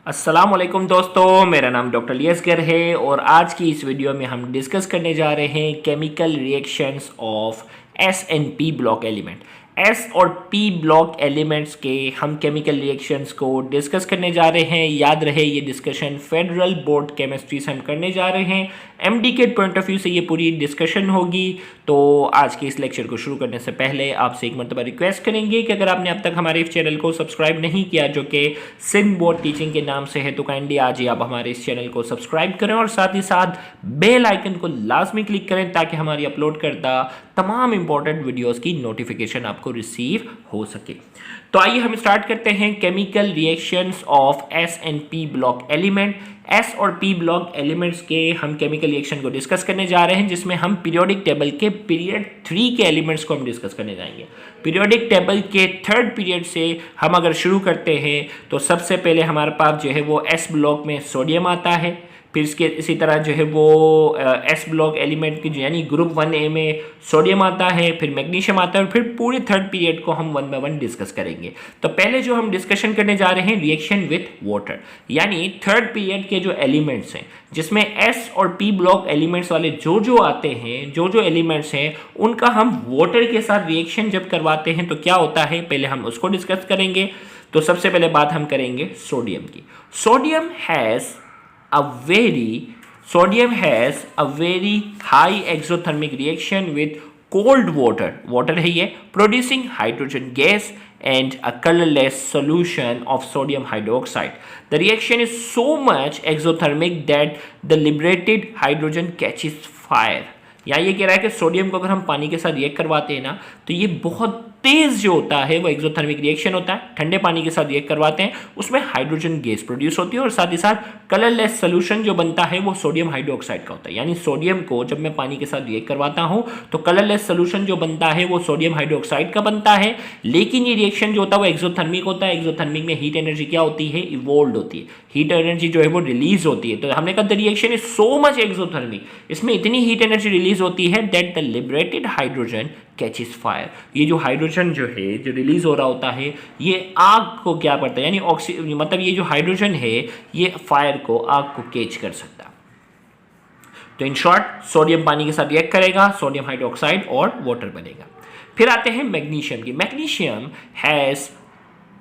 अस्सलामुअलैकुम दोस्तों, मेरा नाम डॉक्टर लियसगर है और आज की इस वीडियो में हम डिस्कस करने जा रहे हैं chemical reactions of S and P block element. S और पी ब्लॉक एलिमेंट्स के हम केमिकल रिएक्शंस को डिस्कस करने जा रहे हैं। याद रहे ये डिस्कशन फेडरल बोर्ड केमिस्ट्री से हम करने जा रहे हैं। एमडी के पॉइंट ऑफ व्यू से ये पूरी डिस्कशन होगी। तो आज के इस लेक्चर को शुरू करने से पहले आपसे एक मरतबा रिक्वेस्ट करेंगे कि अगर आपने अब तक हमारे इस चैनल को सब्सक्राइब नहीं किया, जो कि सिंध बोर्ड टीचिंग के नाम से है, तो काइंडली आज ही आप हमारे इस चैनल को सब्सक्राइब करें और साथ ही साथ बेल आइकन को लाजमी क्लिक करें ताकि हमारी अपलोड करदा तमाम इंपॉर्टेंट वीडियोस की नोटिफिकेशन आपको रिसीव हो सके। तो आइए हम स्टार्ट करते हैं chemical reactions of S and P block element. S और पी ब्लॉक एलिमेंट्स के हम केमिकल रिएक्शन को डिस्कस करने जा रहे हैं, जिसमें हम पीरियोडिक टेबल के पीरियड 3 के एलिमेंट्स को हम डिस्कस करने जाएंगे। पीरियोडिक टेबल के थर्ड पीरियड से हम अगर शुरू करते हैं तो सबसे पहले हमारे पास जो है वो एस ब्लॉक में सोडियम आता है। फिर इसके इसी तरह जो है वो एस ब्लॉक एलिमेंट की यानी ग्रुप 1A में सोडियम आता है, फिर मैग्नीशियम आता है और फिर पूरे थर्ड पीरियड को हम वन बाय वन डिस्कस करेंगे। तो पहले जो हम डिस्कशन करने जा रहे हैं रिएक्शन विथ वाटर, यानी थर्ड पीरियड के जो एलिमेंट्स हैं जिसमें एस और पी ब्लॉक एलिमेंट्स वाले जो आते हैं, जो एलिमेंट्स हैं उनका हम वाटर के साथ रिएक्शन जब करवाते हैं तो क्या होता है, पहले हम उसको डिस्कस करेंगे। तो सबसे पहले बात हम करेंगे सोडियम की। Sodium has a very high exothermic reaction with cold water है ये, producing hydrogen gas and a colorless solution of sodium hydroxide. The reaction is so much exothermic that the liberated hydrogen catches fire. यहाँ ये कह रहा है कि sodium को अगर हम पानी के साथ रिएक्ट करवाते हैं ना तो ये बहुत तेज जो होता है वो एक्सोथर्मिक रिएक्शन होता है। ठंडे पानी के साथ रिएक्ट करवाते हैं, उसमें हाइड्रोजन गैस प्रोड्यूस होती है और साथ ही साथ कलरलेस सोल्यूशन जो बनता है वो सोडियम हाइड्रोक्साइड का होता है। यानी सोडियम को जब मैं पानी के साथ रिएक्ट करवाता हूं तो कलरलेस सोल्यूशन जो बनता है वो सोडियम हाइड्रोक्साइड का बनता है। लेकिन ये रिएक्शन जो होता है वो एक्सोथर्मिक होता है। एक्सोथर्मिक में हीट एनर्जी क्या होती है, इवोल्व होती है, हीट एनर्जी जो है वो रिलीज होती है। तो हमने कहा the reaction is so much exothermic, इसमें इतनी हीट एनर्जी रिलीज होती है that the liberated hydrogen catches fire. ये जो हाइड्रोजन जो है जो रिलीज हो रहा होता है ये आग को क्या करता है, यानी मतलब ये जो हाइड्रोजन है ये फायर को, आग को कैच कर सकता है। तो इन शॉर्ट सोडियम पानी के साथ रिएक्ट करेगा, सोडियम हाइड्रोक्साइड और वाटर बनेगा। फिर आते हैं मैग्नीशियम की। Magnesium has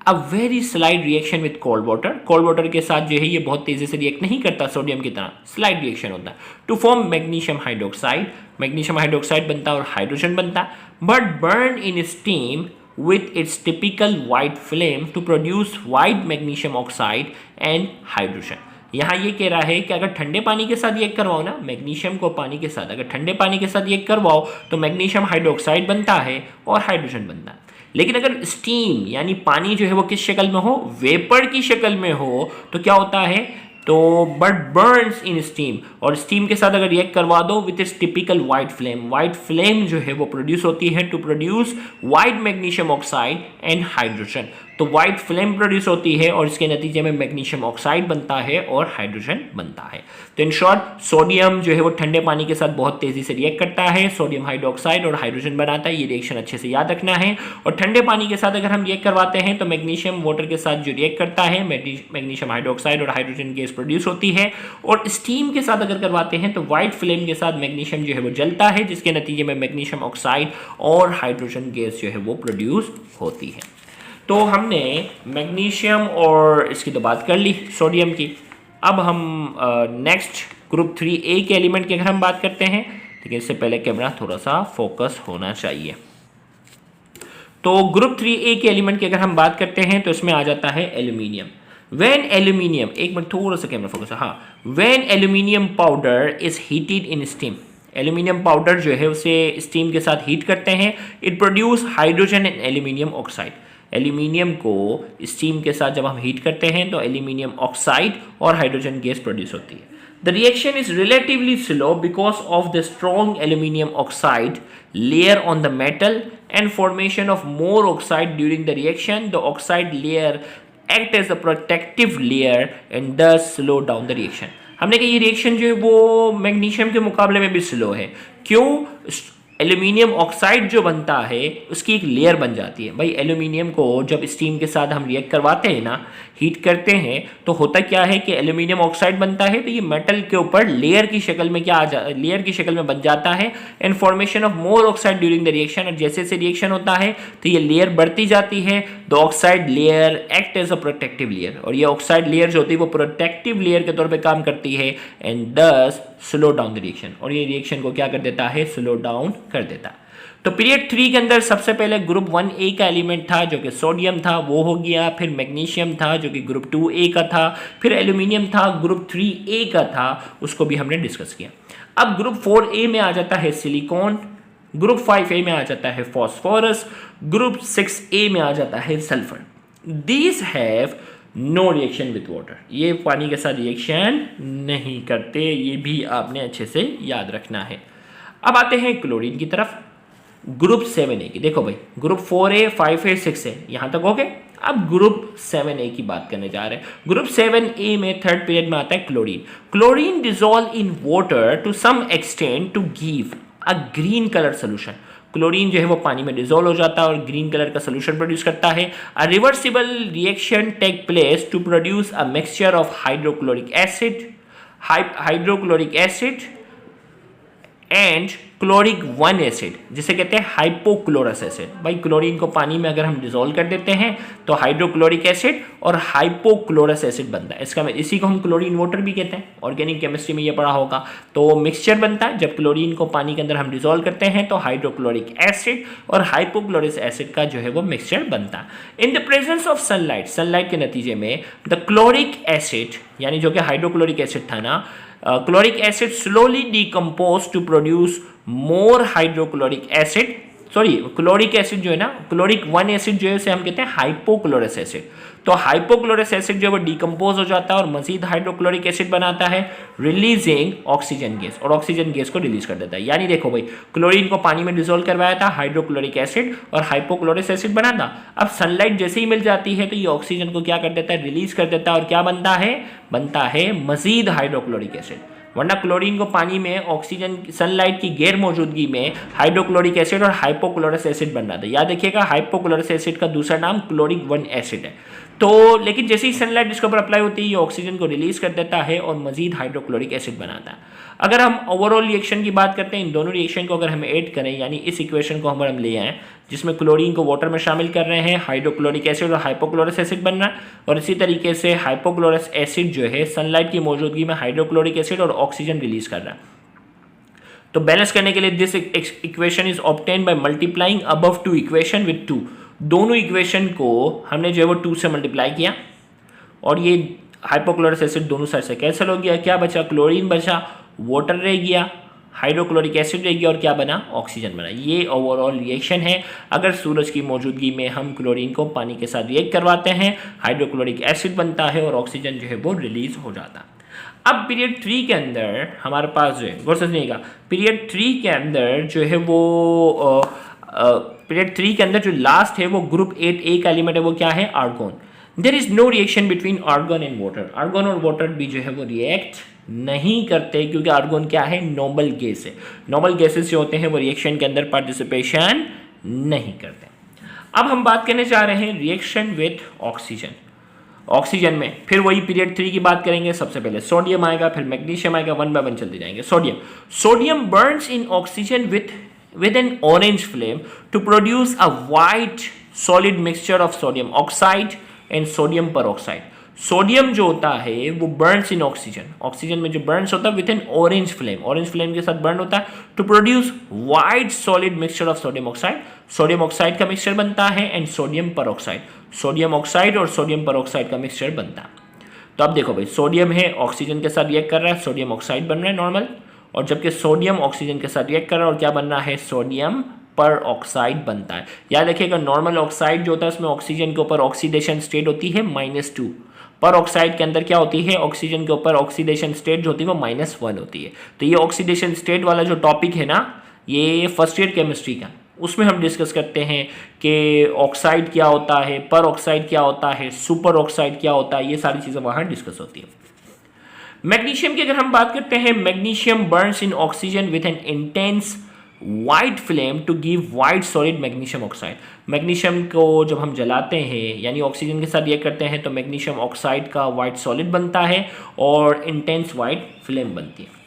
a very slide reaction with cold water. Cold water के साथ जो है ये बहुत तेजी से रिएक्ट नहीं करता सोडियम की तरह, स्लाइड रिएक्शन होता है to form magnesium hydroxide. Magnesium hydroxide बनता है और हाइड्रोजन बनता है, but burn in steam with its typical white flame to produce white magnesium oxide and hydrogen। यहाँ ये कह रहा है कि अगर ठंडे पानी के साथ रिएक्ट करवाओ ना, मैग्नीशियम को पानी के साथ अगर ठंडे पानी के साथ रिएक्ट करवाओ तो मैग्नीशियम हाइड्रोक्साइड बनता है और हाइड्रोजन बनता है। लेकिन अगर स्टीम यानी पानी जो है वो किस शक्ल में हो, वेपर की शक्ल में हो, तो क्या होता है, तो बट बर्न्स इन स्टीम, और स्टीम के साथ अगर रिएक्ट करवा दो with its typical white flame, white flame जो है वो प्रोड्यूस होती है to produce white magnesium oxide and hydrogen. तो वाइट फ्लेम प्रोड्यूस होती है और इसके नतीजे में मैग्नीशियम ऑक्साइड बनता है और हाइड्रोजन बनता है। तो इन शॉर्ट सोडियम जो है वो ठंडे पानी के साथ बहुत तेजी से रिएक्ट करता है, सोडियम हाइड्रोक्साइड और हाइड्रोजन बनाता है। ये रिएक्शन अच्छे से याद रखना है। और ठंडे पानी के साथ अगर हम रिएक्ट करवाते हैं तो मैग्नीशियम वाटर के साथ जो रिएक्ट करता है, मैग्नीशियम हाइड्रोक्साइड और हाइड्रोजन गैस प्रोड्यूस होती है। और स्टीम के साथ अगर करवाते हैं तो व्हाइट फ्लेम के साथ मैग्नीशियम जो है वो जलता है, जिसके नतीजे में मैग्नीशियम ऑक्साइड और हाइड्रोजन गैस जो है वो प्रोड्यूस होती है। तो हमने मैग्नीशियम और इसकी तो बात कर ली, सोडियम की। अब हम नेक्स्ट ग्रुप 3A के एलिमेंट की अगर हम बात करते हैं, लेकिन इससे पहले कैमरा थोड़ा सा फोकस होना चाहिए। तो ग्रुप 3A के एलिमेंट की अगर हम बात करते हैं तो इसमें आ जाता है एल्यूमिनियम। व्हेन एल्यूमिनियम, एक मिनट थोड़ा सा कैमरा फोकस, हाँ, when aluminium powder is heated in steam, aluminium powder जो है उसे स्टीम के साथ हीट करते हैं, it produce hydrogen and aluminium oxide. Aluminium को स्टीम के साथ जब हम हीट करते हैं तो एल्यूमिनियम ऑक्साइड और हाइड्रोजन गैस प्रोड्यूस होती है। The reaction is relatively slow because of the strong aluminium oxide layer on the metal and formation of more oxide during the reaction. The oxide layer act as a protective layer and thus slow down the reaction. हमने कहा ये reaction जो है वो magnesium के मुकाबले में भी स्लो है। क्यों? एल्यूमिनियम ऑक्साइड जो बनता है उसकी एक लेयर बन जाती है। भाई एल्यूमिनियम को जब स्टीम के साथ हम रिएक्ट करवाते हैं ना, हीट करते हैं, तो होता क्या है कि एल्यूमिनियम ऑक्साइड बनता है, तो ये मेटल के ऊपर लेयर की शक्ल में लेयर की शक्ल में बन जाता है and formation of more oxide during the reaction. और जैसे जैसे रिएक्शन होता है तो ये लेयर बढ़ती जाती है। The oxide layer act as a protective layer, और ये ऑक्साइड लेयर जो होती है वो प्रोटेक्टिव लेयर के तौर पे काम करती है and thus slow down the reaction, और ये रिएक्शन को क्या कर देता है, स्लो डाउन कर देता है। तो पीरियड 3 के अंदर सबसे पहले ग्रुप 1A का एलिमेंट था जो कि सोडियम था, वो हो गया। फिर मैग्नीशियम था जो कि ग्रुप 2A का था। फिर एल्यूमिनियम था, ग्रुप 3A का था, उसको भी हमने डिस्कस किया। अब ग्रुप 4A में आ जाता है सिलिकॉन, ग्रुप 5A में आ जाता है फॉस्फोरस, ग्रुप 6A में आ जाता है sulphur. These have no reaction with water, ये पानी के साथ रिएक्शन नहीं करते, ये भी आपने अच्छे से याद रखना है। अब आते हैं क्लोरीन की तरफ, ग्रुप 7A की। देखो भाई ग्रुप 4A 5A 6A यहाँ तक हो गए। अब ग्रुप 7A की बात करने जा रहे हैं। ग्रुप 7A में थर्ड पीरियड में आता है chlorine. Chlorine dissolve in water to some extent to give a green colour solution. Chlorine जो है वो पानी में डिसॉल्व हो जाता है और ग्रीन कलर का सोल्यूशन प्रोड्यूस करता है। A reversible reaction take place to produce a mixture of hydrochloric acid and chloric 1 acid, जिसे कहते हैं हाइपोक्लोरस एसिड। भाई क्लोरीन को पानी में अगर हम डिसॉल्व कर देते हैं तो हाइड्रोक्लोरिक एसिड और हाइपोक्लोरस एसिड बनता है। इसका इसी को हम क्लोरीन वाटर भी कहते हैं, ऑर्गेनिक केमिस्ट्री में ये पढ़ा होगा। तो मिक्सचर बनता है जब क्लोरीन को पानी के अंदर हम डिसॉल्व करते हैं तो हाइड्रोक्लोरिक एसिड और हाइपोक्लोरस एसिड का जो है वो मिक्सचर बनता है। In the presence of sunlight, sunlight के नतीजे में द क्लोरिक एसिड यानी जो कि हाइड्रोक्लोरिक एसिड था ना, chloric acid slowly decompose to produce more hydrochloric acid, sorry chloric acid जो है ना, क्लोरिक 1 एसिड जो है उसे हम कहते हैं हाइपोक्लोरस एसिड। तो हाइपोक्लोरस एसिड जो है वो डिकम्पोज हो जाता है और मजीद हाइड्रोक्लोरिक एसिड बनाता है, रिलीजिंग ऑक्सीजन गैस, और ऑक्सीजन गैस को रिलीज कर देता है। यानी देखो भाई क्लोरीन को पानी में डिसॉल्व करवाया था, हाइड्रोक्लोरिक एसिड और हाइपोक्लोरस एसिड बना था। अब सनलाइट जैसे ही मिल जाती है तो ये ऑक्सीजन को क्या कर देता है, रिलीज कर देता है, और क्या बनता है, बनता है मजीद हाइड्रोक्लोरिक एसिड। वरना क्लोरीन को पानी में ऑक्सीजन सनलाइट की गैर मौजूदगी में हाइड्रोक्लोरिक एसिड और हाइपोक्लोरस एसिड बन रहा था। याद रखिएगा हाइपोक्लोरस एसिड का दूसरा नाम क्लोरिक 1 एसिड है। तो लेकिन जैसे ही सनलाइट इसके ऊपर अप्लाई होती है ये ऑक्सीजन को रिलीज कर देता है और मजीद हाइड्रोक्लोरिक एसिड बनाता है। अगर हम ओवरऑल रिएक्शन की बात करते हैं, इन दोनों रिएक्शन को अगर हम ऐड करें, यानी इस इक्वेशन को हम ले आए जिसमें क्लोरीन को वाटर में शामिल कर रहे हैं, हाइड्रोक्लोरिक एसिड और हाइपोक्लोरस एसिड बन रहा है, और इसी तरीके से हाइपोक्लोरस एसिड जो है सनलाइट की मौजूदगी में हाइड्रोक्लोरिक एसिड और ऑक्सीजन रिलीज कर रहा है। तो बैलेंस करने के लिए this equation is obtain by multiplying above two equation with 2। दोनों इक्वेशन को हमने जो है वो 2 से मल्टीप्लाई किया और ये हाइपोक्लोरस एसिड दोनों साइड से कैंसिल हो गया। क्या बचा, क्लोरीन बचा, वाटर रह गया, हाइड्रोक्लोरिक एसिड रह गया और क्या बना, ऑक्सीजन बना। ये ओवरऑल रिएक्शन है। अगर सूरज की मौजूदगी में हम क्लोरीन को पानी के साथ रिएक्ट करवाते हैं, हाइड्रोक्लोरिक एसिड बनता है और ऑक्सीजन जो है वो रिलीज हो जाता है। अब पीरियड 3 के अंदर हमारे पास जो है, गौर से सुनिएगा, पीरियड 3 के अंदर जो है वो पीरियड 3 के अंदर जो लास्ट है वो ग्रुप 8A का एलिमेंट है, वो क्या है, argon. There is no reaction between argon and water. Argon और वाटर भी जो है वो रिएक्ट नहीं करते क्योंकि आर्गन क्या है, नोबल गैस है। नोबल गैसेस जो होते हैं वो रिएक्शन के अंदर पार्टिसिपेशन नहीं करते। अब हम बात करने जा रहे हैं रिएक्शन विथ ऑक्सीजन। ऑक्सीजन में फिर वही पीरियड 3 की बात करेंगे। सबसे पहले सोडियम आएगा, फिर मैग्नीशियम आएगा, 1 बाय 1 चलते जाएंगे। Sodium Burns in oxygen with an orange flame to produce a white solid mixture of sodium oxide and sodium peroxide। Sodium जो होता है वो बर्न्स इन ऑक्सीजन, ऑक्सीजन में जो बर्न्स होता है with an orange flame, orange flame के साथ बर्न होता है to produce white solid mixture of sodium oxide. Sodium oxide का मिक्सचर बनता है and sodium peroxide, sodium oxide और सोडियम पेरोक्साइड का मिक्सचर बनता है। तो अब देखो भाई सोडियम है, ऑक्सीजन के साथ रिएक्ट कर रहा है, सोडियम ऑक्साइड बन रहा है नॉर्मल, और जबकि सोडियम ऑक्सीजन के साथ रिएक्ट कर रहा है और क्या बन रहा है, सोडियम पर ऑक्साइड बनता है। याद रखिएगा नॉर्मल ऑक्साइड जो होता है उसमें ऑक्सीजन के ऊपर ऑक्सीडेशन स्टेट होती है -2, पर ऑक्साइड के अंदर क्या होती है, ऑक्सीजन के ऊपर ऑक्सीडेशन स्टेट जो होती है वो -1 होती है। तो ये ऑक्सीडेशन स्टेट वाला जो टॉपिक है ना, ये फर्स्ट ईयर केमिस्ट्री का, उसमें हम डिस्कस करते हैं कि ऑक्साइड क्या होता है, पर ऑक्साइड क्या होता है, सुपर ऑक्साइड क्या होता है, ये सारी चीज़ें वहाँ डिस्कस होती है। मैग्नीशियम की अगर हम बात करते हैं, magnesium burns in oxygen with an intense white flame to give white solid magnesium oxide. Magnesium को जब हम जलाते हैं यानी ऑक्सीजन के साथ रिएक्ट करते हैं तो मैग्नीशियम ऑक्साइड का वाइट सॉलिड बनता है और इंटेंस वाइट फ्लेम बनती है।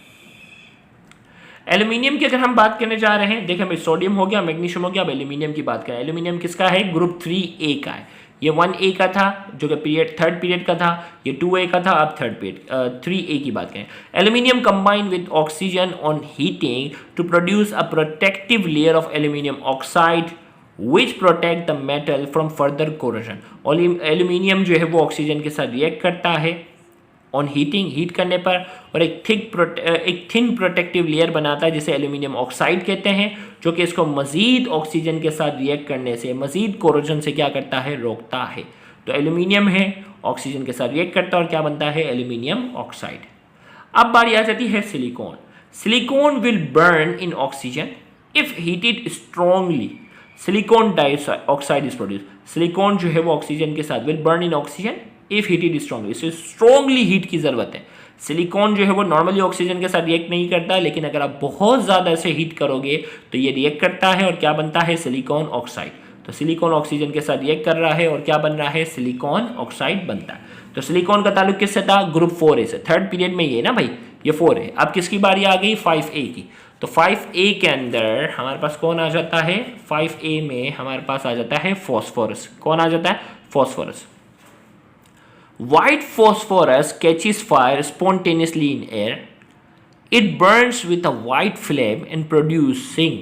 एल्यूमिनियम की अगर हम बात करने जा रहे हैं, देखिए भाई सोडियम हो गया, मैग्नीशियम हो गया, अब एल्यूमिनियम की बात करें। एल्यूमिनियम किसका है? ग्रुप 3A का है। ये 1A का था जो कि थर्ड पीरियड का था, ये 2A का था, अब 3A की बात करें। Aluminium combine with oxygen on heating to produce a protective layer of aluminium oxide which protect the metal from further corrosion. और एल्यूमिनियम जो है वो ऑक्सीजन के साथ रिएक्ट करता है ऑन हीटिंग, हीट करने पर, और एक थिन प्रोटेक्टिव लेयर बनाता है जिसे एल्यूमिनियम ऑक्साइड कहते हैं, जो कि इसको मज़ीद ऑक्सीजन के साथ रिएक्ट करने से, मज़ीद कोरोजन से क्या करता है? रोकता है। तो एल्यूमिनियम है, ऑक्सीजन के साथ रिएक्ट करता है और क्या बनता है? Aluminium oxide. अब बारी आ जाती है silicon. Silicon will burn in oxygen if heated strongly. Silicon dioxide is produce. Silicon जो है वो ऑक्सीजन के साथ will burn in oxygen if heated strongly. इसे स्ट्रॉन्गली हीट की जरूरत है। सिलिकॉन जो है वो नॉर्मली ऑक्सीजन के साथ रिएक्ट नहीं करता, लेकिन अगर आप बहुत ज़्यादा इसे हीट करोगे तो ये रिएक्ट करता है और क्या बनता है? Silicon oxide. तो सिलिकॉन ऑक्सीजन के साथ रिएक्ट कर रहा है और क्या बन रहा है? सिलिकॉन ऑक्साइड बनता है। तो सिलिकॉन का ताल्लुक किससे था? ग्रुप 4A से। थर्ड पीरियड में ये ना भाई, ये 4 है। अब किसकी बारी आ गई? 5A की। तो 5A के अंदर हमारे पास कौन आ जाता है? 5A में हमारे पास आ जाता है फॉस्फोरस। कौन आ जाता है? Phosphorus. White phosphorus catches fire spontaneously in air. It burns with a white flame and producing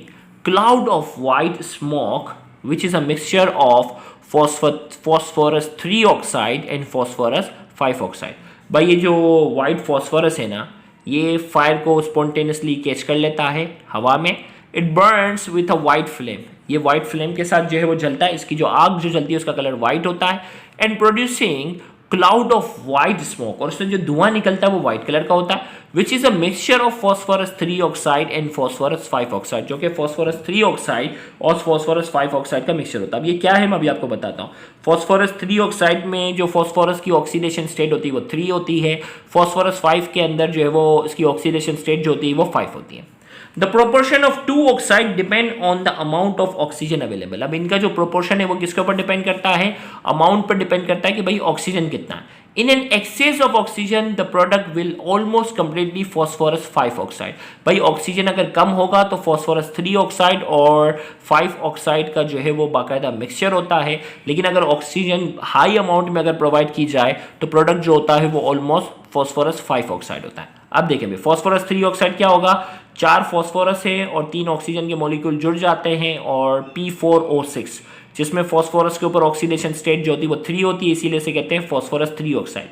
cloud of white smoke, which is a mixture of phosphorus 3 oxide and phosphorus 5 oxide. भाई ये जो white phosphorus है ना, ये fire को spontaneously catch कर लेता है हवा में। It Burns with a white flame. ये वाइट फ्लेम के साथ जो है वो जलता है। इसकी जो आग जो जलती है उसका कलर वाइट होता है। And producing cloud of white smoke, और उससे जो धुआं निकलता है वो वाइट कलर का होता है, which is a mixture of phosphorus 3 oxide and phosphorus 5 oxide, जो कि फॉस्फोरस 3 ऑक्साइड और फॉस्फोरस 5 ऑक्साइड का मिक्सचर होता है। अब ये क्या है मैं अभी आपको बताता हूँ। फॉस्फोरस 3 ऑक्साइड में जो फॉस्फोरस की ऑक्सीडेशन स्टेट होती है वो 3 होती है। फॉस्फोरस 5 के अंदर जो है वो इसकी ऑक्सीडेशन स्टेट जो होती है वो 5 होती है। The proportion of two oxide depend on the amount of oxygen available। अब इनका जो proportion है वो किसके ऊपर डिपेंड करता है? अमाउंट पर डिपेंड करता है कि भाई ऑक्सीजन कितना है। In an excess of oxygen, the product will almost completely phosphorus 5 oxide। भाई ऑक्सीजन अगर कम होगा तो phosphorus 3 oxide और 5 oxide का जो है वो बाकायदा मिक्सचर होता है। लेकिन अगर ऑक्सीजन हाई अमाउंट में अगर प्रोवाइड की जाए तो प्रोडक्ट जो होता है वो ऑलमोस्ट phosphorus 5 oxide होता है। अब देखें भाई phosphorus 3 oxide क्या होगा? 4 फॉस्फोरस है और 3 ऑक्सीजन के मॉलिक्यूल जुड़ जाते हैं और P4O6, जिसमें फॉस्फोरस के ऊपर ऑक्सीडेशन स्टेट जो होती है वो 3 होती है, इसीलिए इसे कहते हैं phosphorus 3 oxide.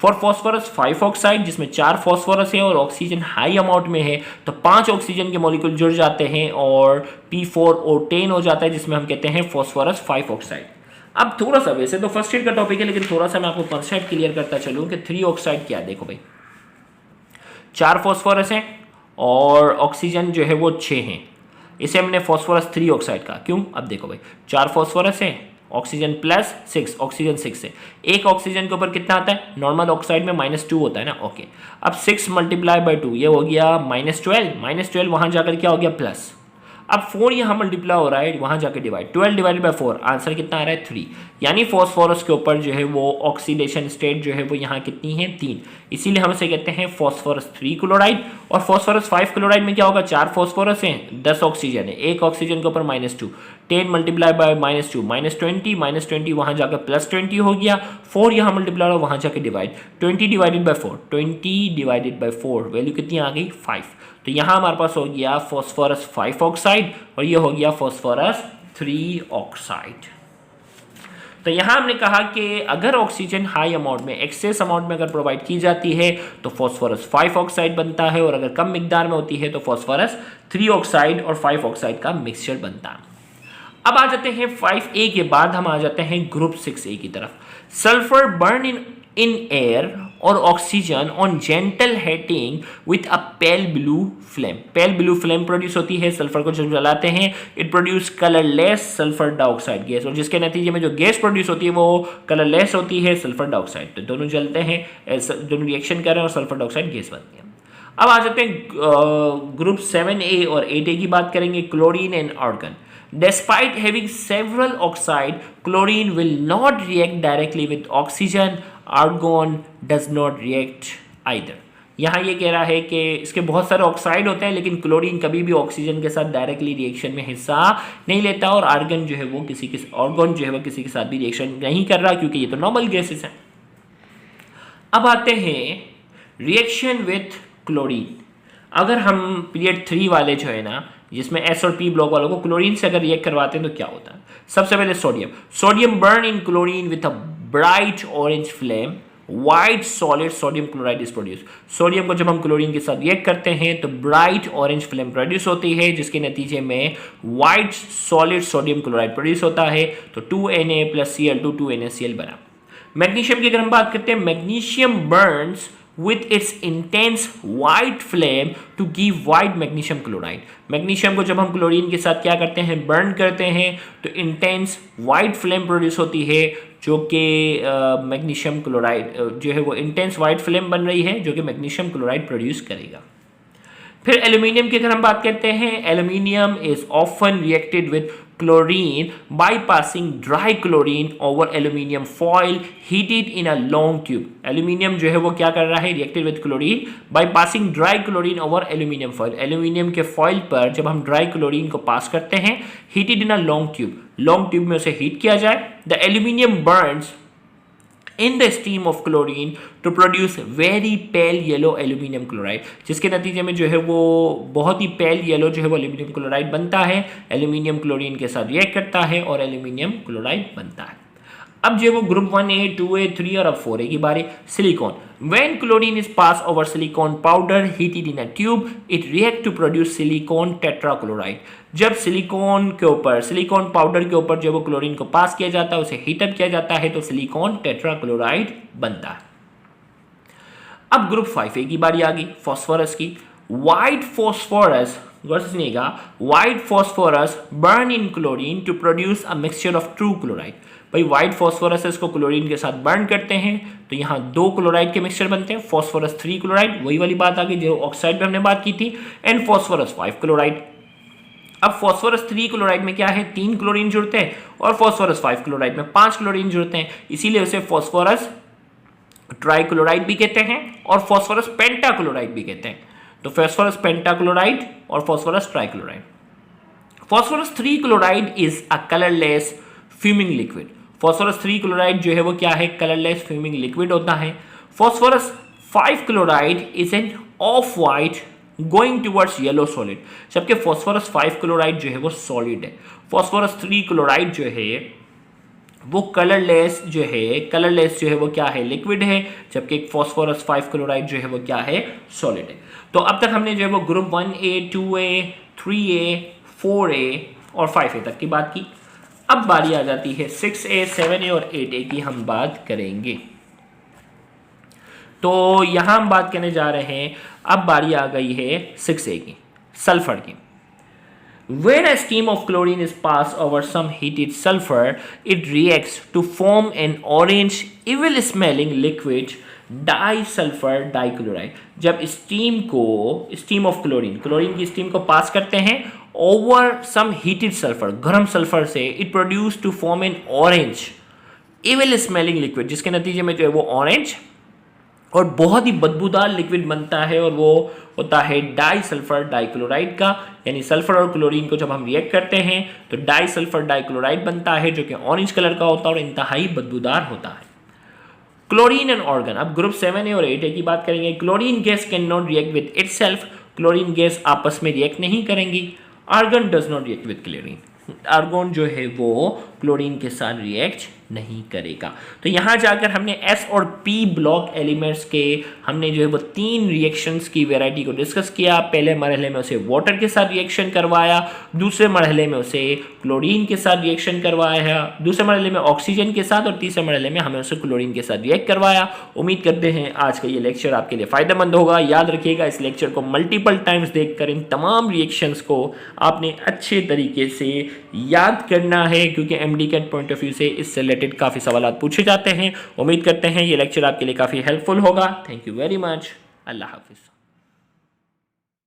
For phosphorus 5 oxide जिसमें 4 फॉस्फोरस है और ऑक्सीजन हाई अमाउंट में है तो 5 ऑक्सीजन के मॉलिक्यूल जुड़ जाते हैं और P4O10 हो जाता है, जिसमें हम कहते हैं फॉस्फोरस 5 ऑक्साइड। अब थोड़ा सा, वैसे तो फर्स्ट ईयर का टॉपिक है लेकिन थोड़ा सा मैं आपको कॉन्सेप्ट क्लियर करता चलूँ कि 3 ऑक्साइड क्या है। देखो भाई 4 फॉस्फोरस है और ऑक्सीजन जो है वो 6 हैं, इसे हमने फॉस्फोरस 3 ऑक्साइड का। क्यों? अब देखो भाई 4 फॉस्फोरस है, ऑक्सीजन प्लस 6, ऑक्सीजन 6 है। एक ऑक्सीजन के ऊपर कितना आता है? नॉर्मल ऑक्साइड में -2 होता है ना। ओके, अब 6 मल्टीप्लाई बाई 2 ये हो गया -12, -12 वहाँ जाकर क्या हो गया? प्लस। अब 4 यहाँ मल्टीप्लाई हो रहा है, वहाँ जाकर डिवाइड, 12 डिवाइड बाई 4, आंसर कितना आ रहा है? 3। यानी फॉस्फोरस के ऊपर जो है वो ऑक्सीडेशन स्टेट जो है वो यहाँ कितनी है? 3। इसीलिए हम इसे कहते हैं फॉस्फोरस 3 क्लोराइड। और फॉस्फोरस 5 क्लोराइड में क्या होगा? 4 फॉस्फोरस हैं, 10 ऑक्सीजन है, एक ऑक्सीजन के ऊपर -2, 10 मल्टीप्लाई बाय -2 -20 वहाँ जाकर +20 हो गया। 4 यहाँ मल्टीप्लाई हो, वहाँ जाकर divide, 20 divided by 4, 20 divided by 4 value कितनी आ गई? 5। तो यहाँ हमारे पास हो गया फॉस्फोरस 5 ऑक्साइड और ये हो गया फॉस्फोरस 3 ऑक्साइड। तो यहाँ हमने कहा कि अगर ऑक्सीजन हाई अमाउंट में, एक्सेस अमाउंट में अगर प्रोवाइड की जाती है तो फॉस्फोरस 5 ऑक्साइड बनता है, और अगर कम मिकदार में होती है तो फॉस्फोरस 3 ऑक्साइड और 5 ऑक्साइड का मिक्सचर बनता है। अब आ जाते हैं 5A के बाद हम आ जाते हैं ग्रुप 6A की तरफ। सल्फर बर्न इन एयर और oxygen on gentle heating with a pale blue flame. Pale blue flame produce होती है सल्फर को जब जलाते हैं। It produce colourless sulphur dioxide gas, और जिसके नतीजे में जो गैस प्रोड्यूस होती है वो कलरलेस होती है, सल्फर डाइऑक्साइड। तो दोनों जलते हैं, दोनों रिएक्शन कर रहे हैं और सल्फर डाइऑक्साइड गैस बनती है। अब आ जाते हैं ग्रुप 7A और 8A की बात करेंगे, chlorine and argon. Despite having several oxide, chlorine will not react directly with oxygen. Argon does not react either. यहाँ ये कह रहा है कि इसके बहुत सारे ऑक्साइड होते हैं लेकिन क्लोरीन कभी भी ऑक्सीजन के साथ डायरेक्टली रिएक्शन में हिस्सा नहीं लेता, और आर्गन जो है वो आर्गन जो है वो किसी के साथ भी रिएक्शन नहीं कर रहा क्योंकि ये तो नॉर्मल गैसेस हैं। अब आते हैं रिएक्शन विथ क्लोरीन। अगर हम पीरियड 3 वाले जो है ना, जिसमें एस और पी ब्लॉक वालों को क्लोरीन से अगर रिएक्ट करवाते हैं तो क्या होता है? सबसे पहले sodium burn in chlorine with a bright orange flame, white solid sodium chloride is produce. Sodium को जब हम क्लोरीन के साथ रिएक्ट करते हैं तो ब्राइट ऑरेंज फ्लेम प्रोड्यूस होती है, जिसके नतीजे में white solid sodium chloride produce होता है। तो 2Na + Cl2 2NaCl बना। मैग्नीशियम की अगर हम बात करते हैं, magnesium Burns with its intense white flame to give white magnesium chloride। Magnesium को जब हम क्लोरीन के साथ क्या करते हैं, बर्न करते हैं, तो इंटेंस वाइट फ्लेम प्रोड्यूस होती है, जो कि मैग्नीशियम क्लोराइड जो है वो इंटेंस वाइट फ्लेम बन रही है जो कि मैग्नीशियम क्लोराइड प्रोड्यूस करेगा। फिर एल्यूमिनियम की अगर हम बात करते हैं, aluminium is often reacted with chlorine by passing dry chlorine over aluminium foil heated in a long tube। Aluminium जो है वो क्या कर रहा है, reacted with chlorine by passing dry chlorine over aluminium foil. Aluminium के फॉइल पर जब हम ड्राई क्लोरीन को पास करते हैं, heated in a long tube में उसे हीट किया जाए, the aluminium Burns in the steam of chlorine to produce very pale yellow aluminum chloride, जिसके नतीजे में जो है वो बहुत ही पेल येलो जो है वो एल्यूमिनियम क्लोराइड बनता है, एल्यूमिनियम क्लोरीन के साथ रिएक्ट करता है और एल्यूमिनियम क्लोराइड बनता है। अब जो है वो ग्रुप 1A 2A 3 और अब 4A की बारी। Silicon, when chlorine is passed over silicon powder heated in a tube it react to produce silicon tetrachloride। जब सिलिकॉन पाउडर के ऊपर जो वो क्लोरीन को पास किया जाता है, उसे हीटअप किया जाता है, तो सिलिकॉन टेट्राक्लोराइड बनता है। अब ग्रुप 5A की बारी आ गई, फॉस्फोरस की। White phosphorus burn in chlorine to produce a mixture of two chloride. भाई व्हाइट फॉस्फोरस को क्लोरीन के साथ बर्न करते हैं तो यहाँ 2 क्लोराइड के मिक्सचर बनते हैं, फॉस्फोरस 3 क्लोराइड, वही वाली बात आ गई जो ऑक्साइड पे हमने बात की थी, एंड फॉस्फोरस 5 क्लोराइड। अब फॉस्फोरस 3 क्लोराइड में क्या है, 3 क्लोरीन जुड़ते हैं, और फॉस्फोरस 5 क्लोराइड में 5 क्लोरीन जुड़ते हैं, इसीलिए उसे फॉस्फोरस ट्राइक्लोराइड भी कहते हैं और फॉस्फोरस पेंटाक्लोराइड भी कहते हैं। तो फॉस्फोरस पेंटाक्लोराइड और phosphorus trichloride. Phosphorus 3 chloride is a colourless fuming liquid. Phosphorus 3 chloride जो है वो क्या है, कलरलेस फ्यूमिंग लिक्विड होता है। Phosphorus 5 chloride is an of white going towards yellow solid, जबकि फॉस्फोरस 5 क्लोराइड जो है वो सॉलिड है। फॉस्फोरस 3 क्लोराइड जो है वो कलरलेस जो है वो क्या है, लिक्विड है, जबकि फॉस्फोरस 5 क्लोराइड जो है वो क्या है, सॉलिड है। तो अब तक हमने जो है वो group 1A 2A 3A 4A और 5A तक की बात की। अब बारी आ जाती है 6A 7A और 8A की, हम बात करेंगे। तो यहां हम बात करने जा रहे हैं, अब बारी आ गई है 6A की, सल्फर की। When a stream of chlorine is passed over some heated sulfur, it reacts to form an orange, evil-smelling liquid, disulfur dichloride। जब स्टीम ऑफ क्लोरीन की स्टीम को पास करते हैं ओवर सम हीटेड सल्फर, गर्म sulphur से, it produce to form an orange evil smelling liquid, जिसके नतीजे में जो है वो ऑरेंज और बहुत ही बदबूदार लिक्विड बनता है, और वो होता है डाइसल्फर डाइक्लोराइड का। यानी सल्फर और क्लोरीन को जब हम रिएक्ट करते हैं तो डाइसल्फर डाइक्लोराइड बनता है, जो कि ऑरेंज कलर का होता है और इंतहाई बदबूदार होता है। क्लोरीन एंड ऑर्गन, अब ग्रुप 7A और 8A की बात करेंगे। Chlorine gas can not react with itself, chlorine gas आपस में रिएक्ट नहीं करेंगी। Argon does not react with chlorine, argon जो है वो क्लोरीन के साथ रिएक्ट नहीं करेगा। तो यहाँ जाकर हमने एस और पी ब्लॉक एलिमेंट्स के हमने जो है वो 3 रिएक्शंस की वैरायटी को डिस्कस किया। पहले मरहले में उसे वाटर के साथ रिएक्शन करवाया, दूसरे मरहले में उसे क्लोरीन के साथ रिएक्शन करवाया, दूसरे मरहले में ऑक्सीजन के साथ, और तीसरे मरहले में हमें उसे क्लोरीन के साथ रिएक्ट करवाया। उम्मीद करते हैं आज का ये लेक्चर आपके लिए फ़ायदेमंद होगा। याद रखिएगा, इस लेक्चर को मल्टीपल टाइम्स देखकर इन तमाम रिएक्शंस को आपने अच्छे तरीके से याद करना है, क्योंकि MDCAT पॉइंट ऑफ व्यू से इससे रिलेटेड काफ़ी सवाल पूछे जाते हैं। उम्मीद करते हैं ये लेक्चर आपके लिए काफ़ी हेल्पफुल होगा। Thank you very much. अल्लाह हाफिज़।